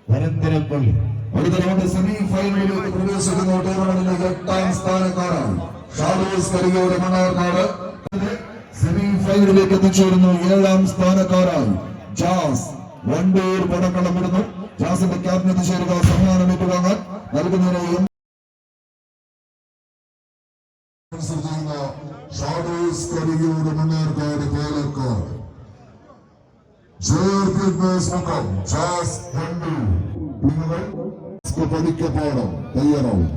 വരന്തരപ്പള്ളി. അടുത്ത round semi ഫൈനലിലേക്ക് പ്രവേശിക്കുന്ന ടൂർണമെന്റിലെ 8ാം സ്ഥാനക്കാരാണ് ഷാഡോസ് കരിയോട് മണ്ണാർക്കാട്. സെമി ഫൈനലിലേക്ക് എത്തിച്ചേരുന്നു 7ാം സ്ഥാനക്കാരായി ജാസ് വണ്ടൂർ പടക്കളമിടുന്നു. ജാസിന്റെ ക്യാപ്റ്റൻ എത്തിച്ചേരുക. സമ്മാനം ഏറ്റുവാങ്ങാൻ നൽകുന്നതിന് ഷാഡോസ് കരിയോട് മണ്ണാർക്കാട് പാലക്കാട്. ജാസ് വണ്ടൂർ പഠിക്കപ്പാടം തയ്യാറാവും.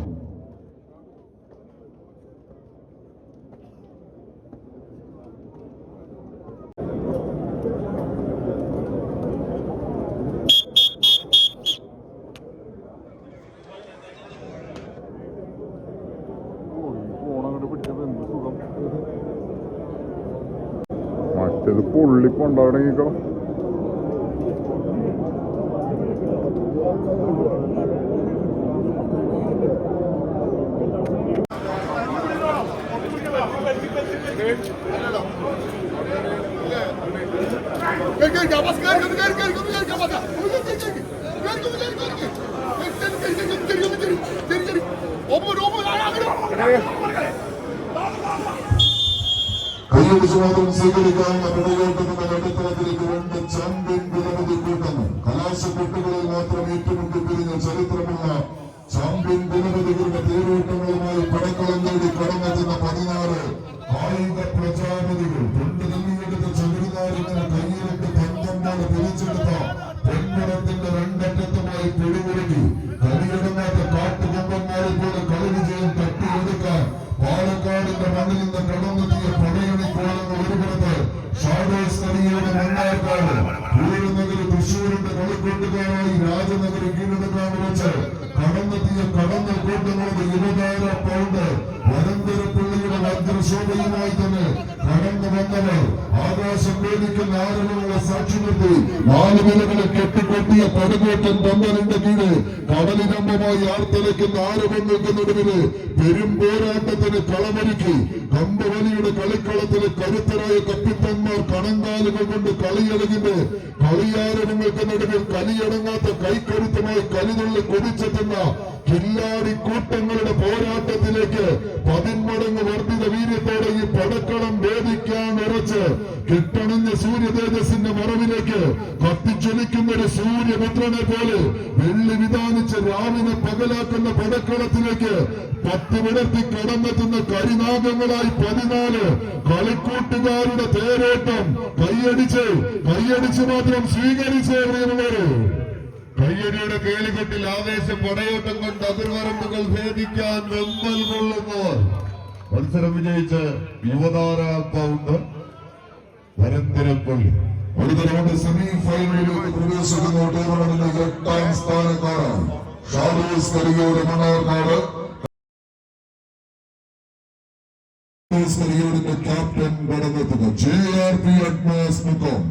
മറ്റേത് പൊള്ളിപ്പൊണ്ട തുടങ്ങിക്കണം. കൈയടിച്ചു മാത്രം സ്വീകരിക്കാവുന്ന പിടയോട്ടത്തിന്റെ നടുത്തളത്തിലേക്ക് 2 ചാമ്പ്യൻ വിലമതി കൂട്ടങ്ങൾ കലാശപ്പെട്ടുകളിൽ മാത്രം ഏറ്റുമുട്ടി പിരിഞ്ഞ ചരിത്രമുള്ള ചാമ്പ്യൻ വിലമതികളുടെ തേരോട്ടങ്ങളുമായി പടക്കളം നേടി കടന്നെത്തുന്ന 14 കായിക പ്രജാപതികൾ. 2 തമ്മിയെടുത്ത ചകിരിനാരിങ്ങനെ കയ്യിലിട്ട് പന്തംപോലെ പിരിച്ചെടുത്ത പെൺകുടത്തിന്റെ 2 അറ്റത്തുമായി പിടിമുറുക്കി കളിയിടങ്ങാത്ത കാട്ടുകൊമ്പന്മാരെ പോലെ കളി വിജയം തട്ടിയെടുക്കാൻ പാലക്കാടിന്റെ മണ്ണിൽ നിന്ന് കടന്നെത്തിയ പടയണി കോലങ്ങൾ ഒരുപുറത്ത് ഷാഡോസ് കരിയോട് മണ്ണാർക്കാട്. പൂരനഗരി തൃശ്ശൂരിന്റെ കളിക്കൂട്ടുകാരായി രാജനഗരി കീഴടക്കാൻ വെച്ച് കടന്നെത്തിയ കടന്ന കൂട്ടങ്ങളുടെ 20,000 പൗണ്ട് വരന്തരപ്പള്ളിയുടെ വജ്രശോഭയുമായി തന്നെ കടന്നു വന്നവർ ആകാശം വേദിക്കുന്ന ആരവമുള്ള സാക്ഷി നിർത്തി 4 വിലകളെ കെട്ടിക്കൊട്ടിയ പടുകൂട്ടൻ പന്തലിന്റെ കീഴ് കടലിരമ്പമായി ആർത്തലയ്ക്കുന്ന ആരവം നിൽക്കുന്നതിന് പെരും പോരാട്ടത്തിന് കളമൊരുക്കി കമ്പവലിയുടെ കളിക്കളത്തിലെ കരുത്തരായ കപ്പിത്തന്മാർ കണങ്കാലുകൾ കൊണ്ട് കളിയടങ്ങിന്റെ കളിയാരവങ്ങൾക്ക് നടുവിൽ കലിയടങ്ങാത്ത കൈക്കരുത്തുമായി കലിതുള്ളി കൊതിച്ചെത്തുന്ന കില്ലാടി കൂട്ടങ്ങളുടെ പോരാട്ടത്തിലേക്ക് 10 മടങ്ങ് വർദ്ധിത വീര്യത്തോടെ ഈ പടക്കളം വേദിക്കാൻ ഉറച്ച് കെട്ടണഞ്ഞ സൂര്യ തേജസ്സിന്റെ മറവിലേക്ക് കത്തിച്ചൊലിക്കുന്ന ഒരു സൂര്യപുത്രനെ പോലെ വെള്ളി വിധാനിച്ച് രാവിനെ പകലാക്കുന്ന പടക്കളത്തിലേക്ക് 10 വിടർത്തി കടന്നെത്തുന്ന കരിനാഗങ്ങളായി 14 കളിക്കൂട്ടുകാരുടെ തേരോട്ടം കൈയടിച്ച് മാത്രം സ്വീകരിച്ചേ പ്രിയമുള്ളവരെ. കയ്യടിയുടെ കേളികെട്ടിൽ ആവേശ പടയോട്ടം കൊണ്ട് അതിർവരമ്പുകൾ ഭേദിക്കാൻ വെമ്പൽ കൊള്ളുന്നവർ. മത്സരം വിജയിച്ച് 20,000 പൗണ്ട് വരന്തരപ്പള്ളി. അടുത്ത റൗണ്ട് സെമി ഫൈനലിലേക്ക് പ്രവേശിക്കുന്ന ടൂർണമെന്റിലെ 8ാം സ്ഥാനക്കാരാണ് ഷാഡോസ് കരിയോട് മണ്ണാർക്കാട്. കരിയോടിന്റെ ക്യാപ്റ്റൻ കടന്നെത്തുക JRP അഡ്മാസ് മുഖം.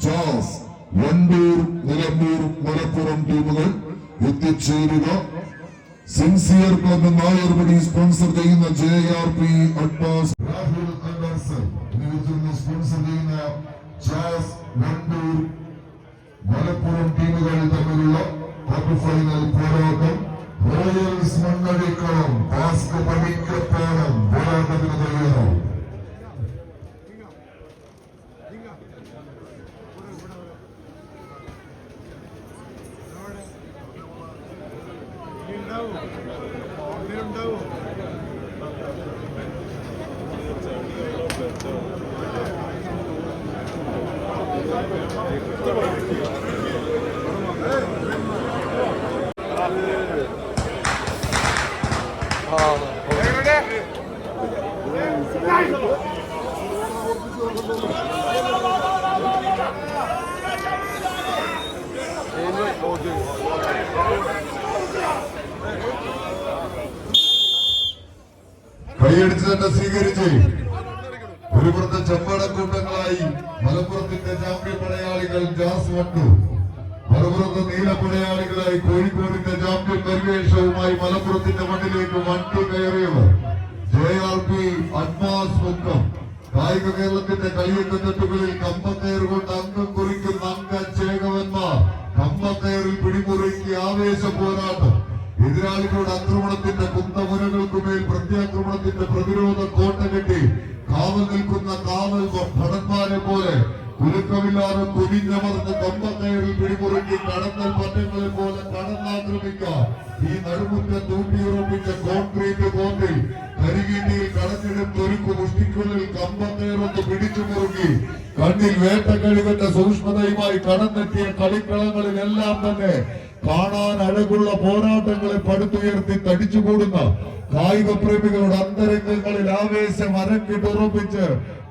ജാസ് വണ്ടൂർ നിലമ്പൂർ മലപ്പുറം ടീമുകൾ എത്തിച്ചേരുക. സിൻസിയർ ക്ലബ് നായർപടി സ്പോൺസർ ചെയ്യുന്ന JRP അഡ്മാസ്. രാഹുൽ അൻഡർസൺ എന്നിവർ സ്പോൺസർ ചെയ്യുന്ന ജാസ് വണ്ടൂർ മലപ്പുറം ടീമുകൾ തമ്മിലുള്ള ക്വാർട്ടർ ഫൈനൽ പോരാട്ടം. റോയൽസ് മണ്ണടിക്കളം പാസ്ക് പഠിക്കപ്പാടം പോരാട്ടത്തിന് തയ്യാറാവും. കൈയടിച്ച് തന്നെ സ്വീകരിച്ച് ഒരു പുറത്തെ ചമ്പടക്കൂട്ടങ്ങളായി മലപ്പുറത്തിന്റെ ചാമ്പ്യൻ പടയാളികൾ ജാസ് വണ്ടൂർ, മലപ്പുറത്ത് നീലപ്പടയാളികളായി കോഴിക്കോടിന്റെ ചാമ്പ്യൻ പരിവേഷവുമായി മലപ്പുറത്തിന്റെ മണ്ണിലേക്ക് വണ്ടി കയറിയവർ JRP അഡ്മാസ് മുക്കം. കായിക കേരളത്തിന്റെ കളിയൊക്കെ തെറ്റുകളിൽ കമ്പത്തേറുകൊണ്ട് അംഗം കുറിക്കുന്ന അംഗചേകവന്മാർ. കമ്പക്കയറിൽ പിടിമുറുക്കി ആവേശ പോരാട്ടം. എതിരാളികളുടെ ആക്രമണത്തിന്റെ കുന്തമുനകൾക്കുമേൽ പ്രത്യാക്രമണത്തിന്റെ പ്രതിരോധ കോട്ട കെട്ടി കാവൽ നിൽക്കുന്ന കാവൽ ഭടന്മാരെ പോലെ കുലുക്കമില്ലാതെ കുനിഞ്ഞമർന്ന് കമ്പക്കയറിൽ പിടിമുറുക്കി കടന്നൽ പറ്റങ്ങളെ പോലെ കടന്നാക്രമിക്കാം. ഈ നടുമുറ്റം ഊട്ടിയുറപ്പിച്ച കോൺക്രീറ്റ് കോർട്ടിൽ കരികീട്ടിയിൽ കടഞ്ഞെടുത്തൊരുക്കു മുഷ്ടിക്കുള്ളിൽ കമ്പക്കയറൊന്ന് പിടിച്ചു മുറുക്കി കണ്ണിൽ വേട്ട കഴിവന്റെ സൂക്ഷ്മതയുമായി കടന്നെത്തിയ കളിക്കളങ്ങളിലെല്ലാം തന്നെ കാണാൻ അഴകുള്ള പോരാട്ടങ്ങളെ പടുത്തുയർത്തി തടിച്ചുകൂടുന്ന കായിക പ്രേമികളുടെ അന്തരംഗങ്ങളിൽ ആവേശം അരക്കിട്ടുറപ്പിച്ച്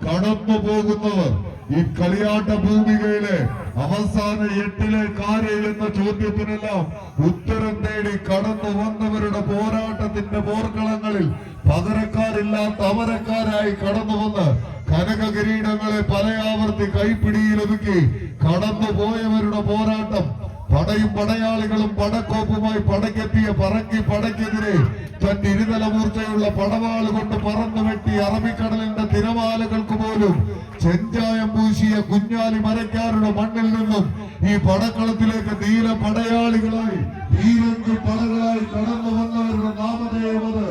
കടന്നു പോകുന്നവർ ഈ കളിയാട്ട ഭൂമികയിലെ അവസാന 8-ലെ കാര്യം എന്ന ചോദ്യത്തിനെല്ലാം ഉത്തരം തേടി കടന്നു വന്നവരുടെ പോരാട്ടത്തിന്റെ പോർക്കളങ്ങളിൽ പകരക്കാരില്ലാത്ത അമരക്കാരായി കടന്നു വന്ന് കനക കിരീടങ്ങളെ പലയാവർത്തി കൈപ്പിടിയിലൊതുക്കി കടന്നു പോയവരുടെ പോരാട്ടം. പടയും പടയാളികളും പടക്കോപ്പുമായി പടക്കെത്തിയ പറങ്കി പടയ്ക്കെതിരെ തന്റെ ഇരുതല മൂർച്ചയുള്ള പടവാള് കൊണ്ട് പറന്നു വെട്ടി അറബിക്കടലിന്റെ തിരമാലകൾക്ക് പോലും ചെഞ്ചായം പൂശിയ കുഞ്ഞാലി മരക്കാരുടെ മണ്ണിൽ നിന്നും ഈ പടക്കളത്തിലേക്ക് നീല പടയാളികളായി തീരങ്കി പടകളായി കടന്നു വന്നവരുടെ നാമധേയമത്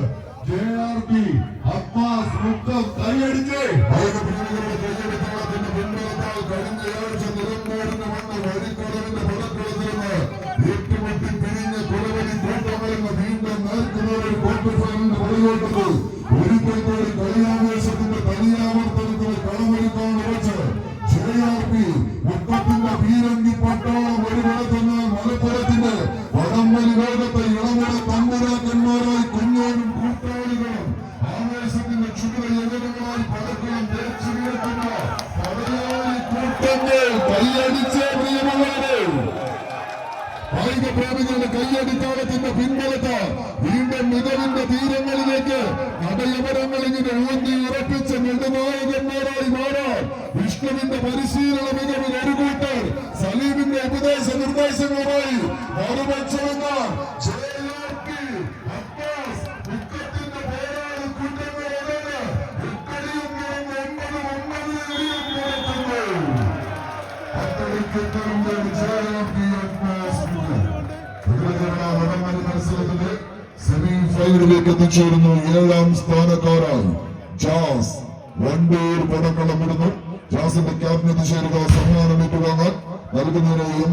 JRP അബ്ബാസ് മുക്കം. കൈയടിച്ച് കഴിഞ്ഞയാഴ്ച നിലമ്പൂരിന് വന്ന വഴിക്കടവിന്റെ പടക്കളത്തിലെന്ന് ഏറ്റുമുട്ടി പിരിഞ്ഞ കുളവരി കൂട്ടമല്ലെന്ന് വീണ്ടും നേർക്കുന്നവരിൽ കോൺഗ്രസിന് പടയോട്ടത് ഒരിക്കൽ കൂടി കളിയാവേശത്തിന്റെ തനിയാവർത്തനത്തിന് കളമൊരുക്കാൻ വെച്ച് JRP മുക്കത്തിന്റെ പീരങ്കി പട്ടാളം ഒരു വിളക്കുന്ന മലപ്പുറത്തിന്റെ വടംവലി ലോകത്തെ ഇളമുറ തമ്പുരാക്കന്മാരായി കുഞ്ഞോനും കൂട്ടാളികളും ആവേശത്തിന്റെ ചുമത യവനങ്ങളായി പടക്കളം തേച്ചു വീഴ്ത്തുന്ന പടയാളി കൂട്ടങ്ങൾ കൈയടിച്ചേ പ്രിയമുള്ളവരെ. കായിക പ്രേമികളുടെ കൈയടിത്താളത്തിന്റെ പിൻബലത്ത് വീണ്ടും മികവിന്റെ തീരങ്ങളിലേക്ക് നടയമരങ്ങൾ ഇങ്ങനെ ഊന്നി ഉറപ്പിച്ച നെടുനായകന്മാരായി മാറാൻ വിഷ്ണുവിന്റെ പരിശീലന മികവിൽ ഒരു കൂട്ടർ സലീമിന്റെ ഉപദേശ നിർദ്ദേശങ്ങളുമായി മറുപക്ഷമെന്ന JRP അബ്ബാസ് മുക്കത്തിന്റെ പോരാളി കൂട്ടങ്ങളോട് ഇക്കടിയും മത്സരത്തിന്റെ സെമി ഫൈനലിലേക്ക് എത്തിച്ചേരുന്നു. 7ാം സ്ഥാനക്കാരായി ജാസ് വണ്ടൂർ പടക്കളം വിടുന്നു. ജാസിന്റെ ക്യാപ്റ്റന് ചേരുക സമ്മാനം ഏറ്റുവാങ്ങാൻ നൽകുന്നതിനെയും